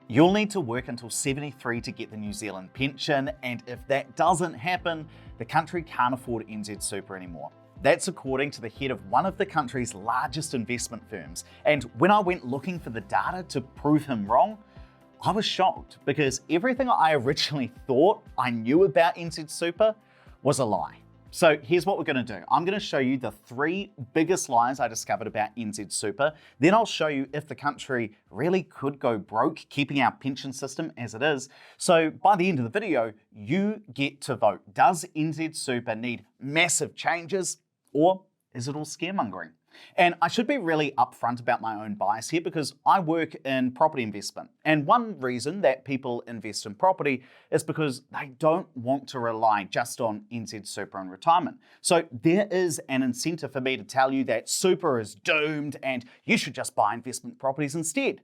You'll need to work until 73 to get the New Zealand pension, and if that doesn't happen, the country can't afford NZ Super anymore. That's according to the head of one of the country's largest investment firms. And when I went looking for the data to prove him wrong, I was shocked because everything I originally thought I knew about NZ Super was a lie. So here's what we're going to do. I'm going to show you the 3 biggest lies I discovered about NZ Super. Then I'll show you if the country really could go broke keeping our pension system as it is. So by the end of the video, you get to vote. Does NZ Super need massive changes, or is it all scaremongering? And I should be really upfront about my own bias here because I work in property investment. And one reason that people invest in property is because they don't want to rely just on NZ Super in retirement. So there is an incentive for me to tell you that super is doomed and you should just buy investment properties instead.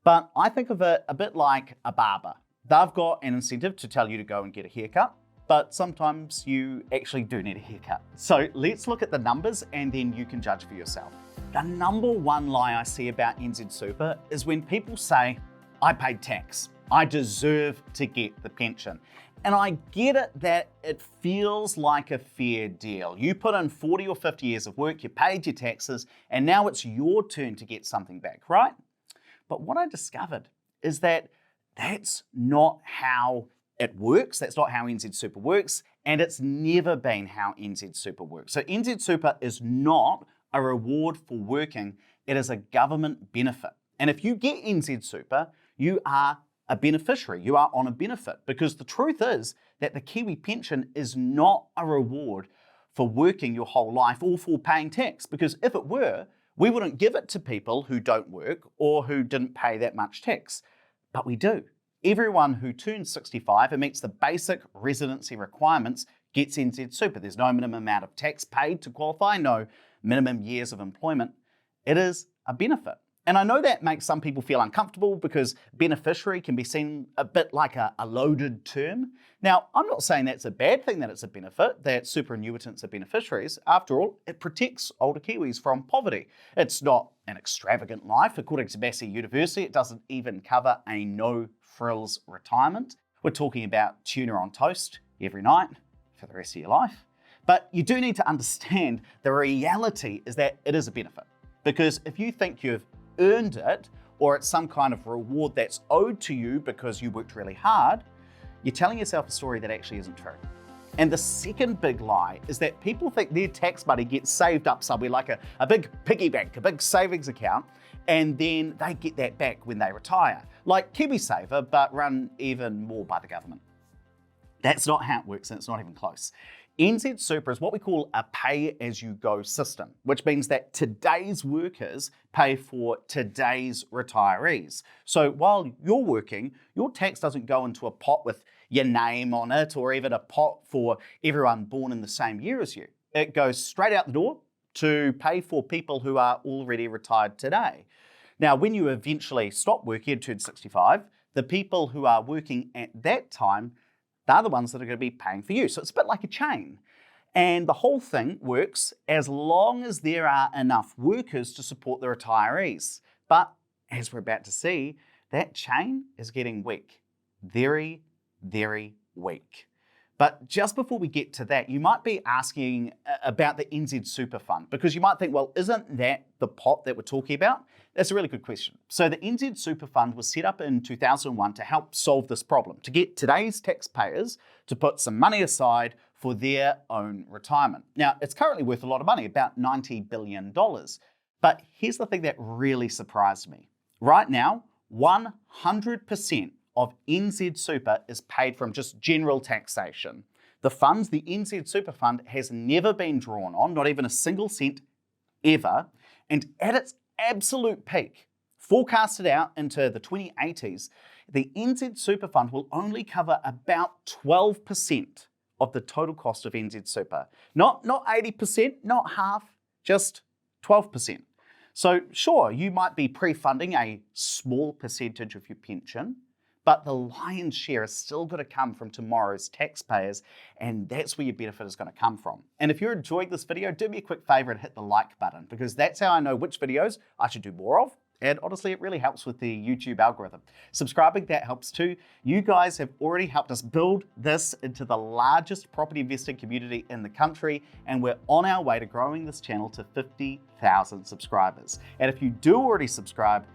But I think of it a bit like a barber. They've got an incentive to tell you to go and get a haircut, but sometimes you actually do need a haircut. So let's look at the numbers and then you can judge for yourself. The number one lie I see about NZ Super is when people say, I paid tax, I deserve to get the pension. And I get it that it feels like a fair deal. You put in 40 or 50 years of work, you paid your taxes, and now it's your turn to get something back, right? But what I discovered is that that's not how it works. That's not how NZ Super works, and it's never been how NZ Super works. So NZ Super is not a reward for working, it is a government benefit. And if you get NZ Super, you are a beneficiary, you are on a benefit, because the truth is that the Kiwi pension is not a reward for working your whole life or for paying tax, because if it were, we wouldn't give it to people who don't work or who didn't pay that much tax, but we do. Everyone who turns 65 and meets the basic residency requirements gets NZ Super. There's no minimum amount of tax paid to qualify, no minimum years of employment. It is a benefit. And I know that makes some people feel uncomfortable because beneficiary can be seen a bit like a loaded term. Now, I'm not saying that's a bad thing that it's a benefit, that superannuitants are beneficiaries. After all, it protects older Kiwis from poverty. It's not an extravagant life. According to Massey University, it doesn't even cover a no-frills retirement. We're talking about tuna on toast every night for the rest of your life. But you do need to understand the reality is that it is a benefit. Because if you think you've earned it, or it's some kind of reward that's owed to you because you worked really hard, you're telling yourself a story that actually isn't true. And the second big lie is that people think their tax money gets saved up somewhere like a big piggy bank, a big savings account, and then they get that back when they retire. Like KiwiSaver, but run even more by the government. That's not how it works, and it's not even close. NZ Super is what we call a pay-as-you-go system, which means that today's workers pay for today's retirees. So while you're working, your tax doesn't go into a pot with your name on it, or even a pot for everyone born in the same year as you. It goes straight out the door to pay for people who are already retired today. Now, when you eventually stop working and turn 65, the people who are working at that time, they're the ones that are going to be paying for you. So it's a bit like a chain. And the whole thing works as long as there are enough workers to support the retirees. But as we're about to see, that chain is getting weak. Very, very weak. But just before we get to that, you might be asking about the NZ Super Fund, because you might think, well, isn't that the pot that we're talking about? That's a really good question. So the NZ Super Fund was set up in 2001 to help solve this problem, to get today's taxpayers to put some money aside for their own retirement. Now, it's currently worth a lot of money, about $90 billion. But here's the thing that really surprised me. Right now, 100% of NZ Super is paid from just general taxation. The funds, the NZ Super Fund, has never been drawn on, not even a single cent ever. And at its absolute peak, forecasted out into the 2080s, the NZ Super Fund will only cover about 12% of the total cost of NZ Super. Not 80%, not half, just 12%. So sure, you might be pre-funding a small percentage of your pension, but the lion's share is still going to come from tomorrow's taxpayers, and that's where your benefit is going to come from. And if you're enjoying this video, do me a quick favor and hit the like button, because that's how I know which videos I should do more of And honestly, it really helps with the YouTube algorithm. Subscribing, that helps too. You guys have already helped us build this into the largest property investing community in the country, and we're on our way to growing this channel to 50,000 subscribers. And if you do already subscribe,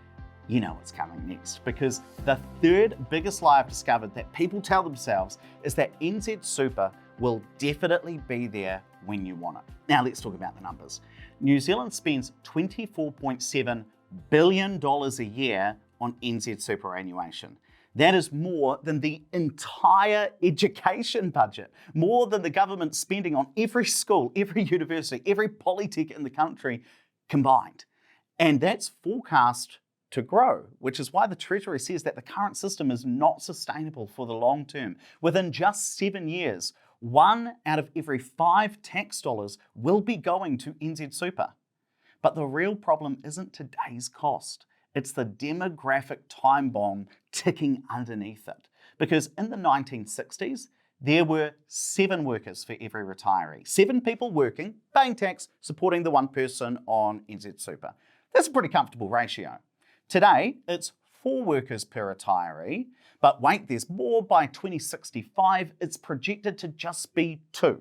you know what's coming next, because the third biggest lie I've discovered that people tell themselves is that NZ Super will definitely be there when you want it. Now let's talk about the numbers. New Zealand spends $24.7 billion a year on NZ superannuation. That is more than the entire education budget, more than the government spending on every school, every university, every polytech in the country combined. And that's forecast to grow, which is why the Treasury says that the current system is not sustainable for the long term. Within just 7 years, 1 out of every 5 tax dollars will be going to NZ Super. But the real problem isn't today's cost. It's the demographic time bomb ticking underneath it. Because in the 1960s, there were 7 workers for every retiree. 7 people working, paying tax, supporting the 1 person on NZ Super. That's a pretty comfortable ratio. Today, it's 4 workers per retiree, but wait, there's more. By 2065, it's projected to just be 2.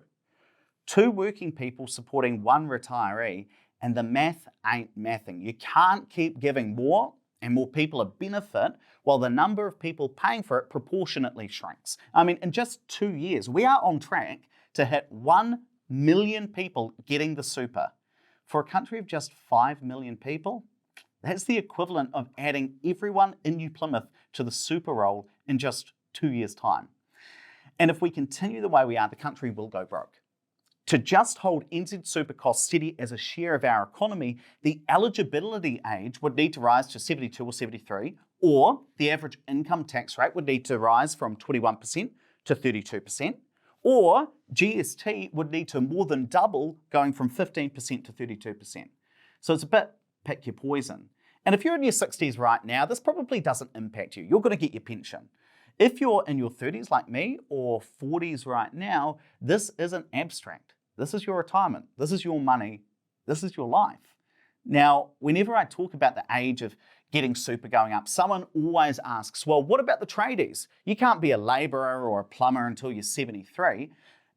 2 working people supporting 1 retiree, and the math ain't mathing. You can't keep giving more and more people a benefit while the number of people paying for it proportionately shrinks. I mean, in just 2 years, we are on track to hit 1 million people getting the super. For a country of just 5 million people, that's the equivalent of adding everyone in New Plymouth to the super roll in just 2 years' time. And if we continue the way we are, the country will go broke. To just hold NZ Super costs steady as a share of our economy, the eligibility age would need to rise to 72 or 73, or the average income tax rate would need to rise from 21% to 32%, or GST would need to more than double, going from 15% to 32%. So it's a bit pick your poison. And if you're in your 60s right now, this probably doesn't impact you. You're going to get your pension. If you're in your 30s like me, or 40s right now, this isn't abstract. This is your retirement. This is your money. This is your life. Now, whenever I talk about the age of getting super going up, someone always asks, well, what about the tradies? You can't be a labourer or a plumber until you're 73.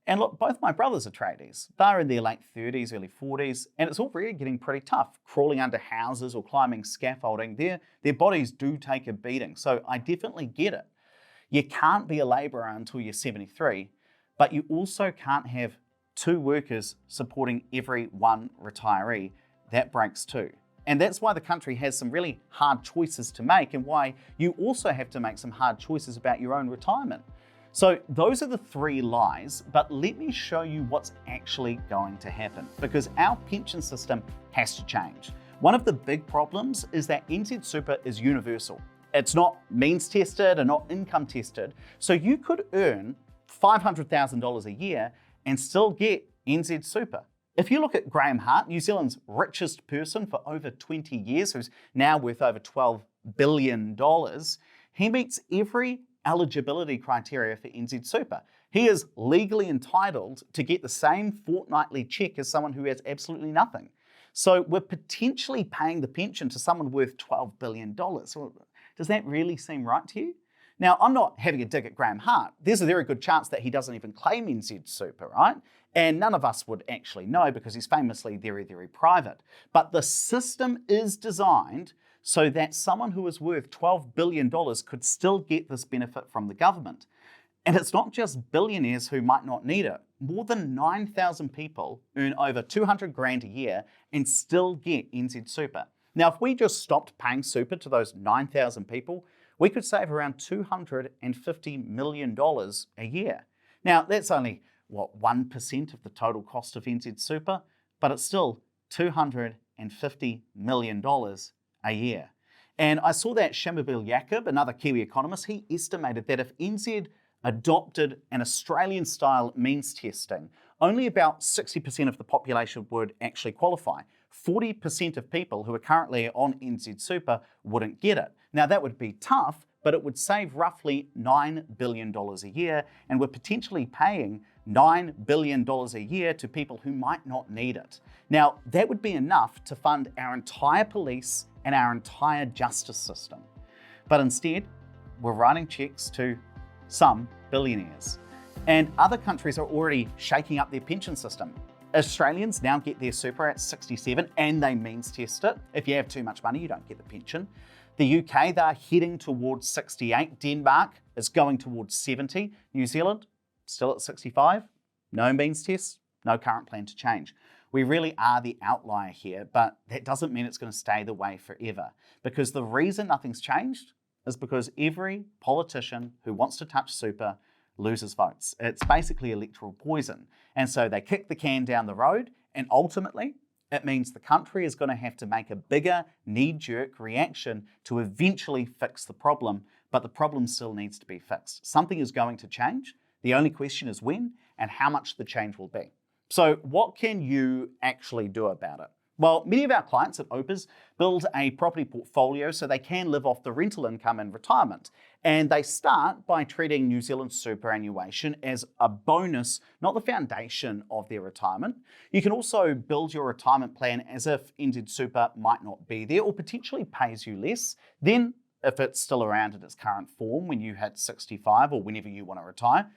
And look, both my brothers are tradies. They're in their late 30s, early 40s, and it's already getting pretty tough. Crawling under houses or climbing scaffolding, their bodies do take a beating. So I definitely get it. You can't be a labourer until you're 73, but you also can't have 2 workers supporting every 1 retiree. That breaks 2. And that's why the country has some really hard choices to make, and why you also have to make some hard choices about your own retirement. So those are the 3 lies, but let me show you what's actually going to happen, because our pension system has to change. One of the big problems is that NZ Super is universal. It's not means tested and not income tested. So you could earn $500,000 a year and still get NZ Super. If you look at Graham Hart, New Zealand's richest person for over 20 years, who's now worth over $12 billion, he meets every eligibility criteria for NZ Super. He is legally entitled to get the same fortnightly check as someone who has absolutely nothing. So we're potentially paying the pension to someone worth $12 billion. So does that really seem right to you? Now, I'm not having a dig at Graham Hart. There's a very good chance that he doesn't even claim NZ Super, right? And none of us would actually know, because he's famously very, very private. But the system is designed so that someone who is worth $12 billion could still get this benefit from the government. And it's not just billionaires who might not need it. More than 9,000 people earn over 200 grand a year and still get NZ Super. Now, if we just stopped paying super to those 9,000 people, we could save around $250 million a year. Now, that's only, 1% of the total cost of NZ Super, but it's still $250 million a year. And I saw that Shamabil Yaqub, another Kiwi economist, he estimated that if NZ adopted an Australian-style means testing, only about 60% of the population would actually qualify. 40% of people who are currently on NZ Super wouldn't get it. Now, that would be tough, but it would save roughly $9 billion a year, and we're potentially paying $9 billion a year to people who might not need it. Now, that would be enough to fund our entire police and our entire justice system. But instead, we're writing checks to some billionaires. And other countries are already shaking up their pension system. Australians now get their super at 67 and they means test it. If you have too much money, you don't get the pension. The UK, they're heading towards 68. Denmark is going towards 70. New Zealand, still at 65. No means test, no current plan to change. We really are the outlier here, but that doesn't mean it's going to stay the way forever. Because the reason nothing's changed is because every politician who wants to touch super loses votes. It's basically electoral poison. And so they kick the can down the road, and ultimately it means the country is going to have to make a bigger knee-jerk reaction to eventually fix the problem, but the problem still needs to be fixed. Something is going to change. The only question is when and how much the change will be. So what can you actually do about it? Well, many of our clients at OPAs build a property portfolio so they can live off the rental income in retirement. And they start by treating New Zealand superannuation as a bonus, not the foundation of their retirement. You can also build your retirement plan as if NZ Super might not be there or potentially pays you less. Then, if it's still around in its current form when you hit 65 or whenever you want to retire,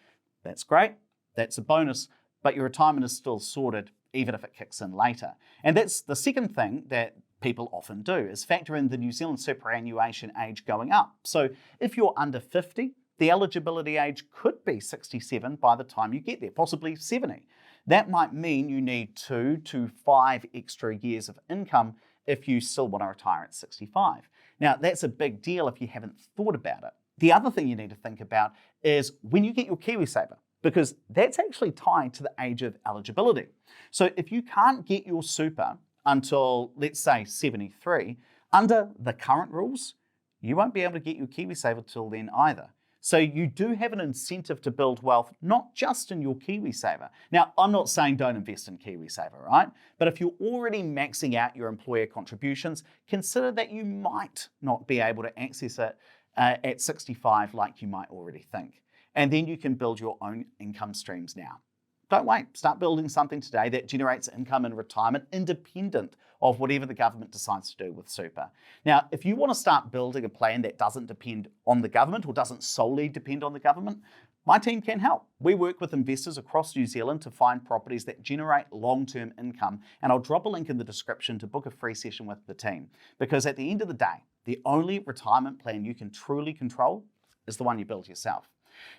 that's great, that's a bonus, but your retirement is still sorted even if it kicks in later. And that's the second thing that people often do, is factor in the New Zealand superannuation age going up. So if you're under 50, the eligibility age could be 67 by the time you get there, possibly 70. That might mean you need 2 to 5 extra years of income if you still want to retire at 65. Now, that's a big deal if you haven't thought about it. The other thing you need to think about is when you get your KiwiSaver, because that's actually tied to the age of eligibility. So if you can't get your super until, let's say, 73, under the current rules, you won't be able to get your KiwiSaver till then either. So you do have an incentive to build wealth, not just in your KiwiSaver. Now, I'm not saying don't invest in KiwiSaver, right? But if you're already maxing out your employer contributions, consider that you might not be able to access it at 65 like you might already think. And then you can build your own income streams now. Don't wait. Start building something today that generates income in retirement independent of whatever the government decides to do with super. Now, if you want to start building a plan that doesn't depend on the government or doesn't solely depend on the government, my team can help. We work with investors across New Zealand to find properties that generate long-term income, and I'll drop a link in the description to book a free session with the team. Because at the end of the day, the only retirement plan you can truly control is the one you build yourself.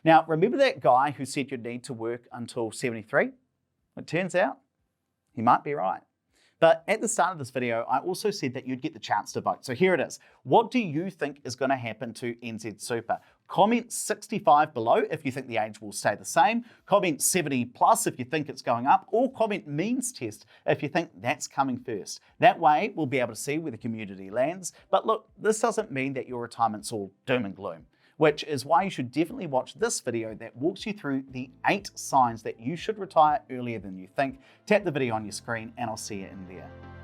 Now, remember that guy who said you'd need to work until 73? It turns out he might be right. But at the start of this video, I also said that you'd get the chance to vote. So here it is. What do you think is going to happen to NZ Super? Comment 65 below if you think the age will stay the same. Comment 70 plus if you think it's going up. Or comment means test if you think that's coming first. That way, we'll be able to see where the community lands. But look, this doesn't mean that your retirement's all doom and gloom, which is why you should definitely watch this video that walks you through the 8 signs that you should retire earlier than you think. Tap the video on your screen and I'll see you in there.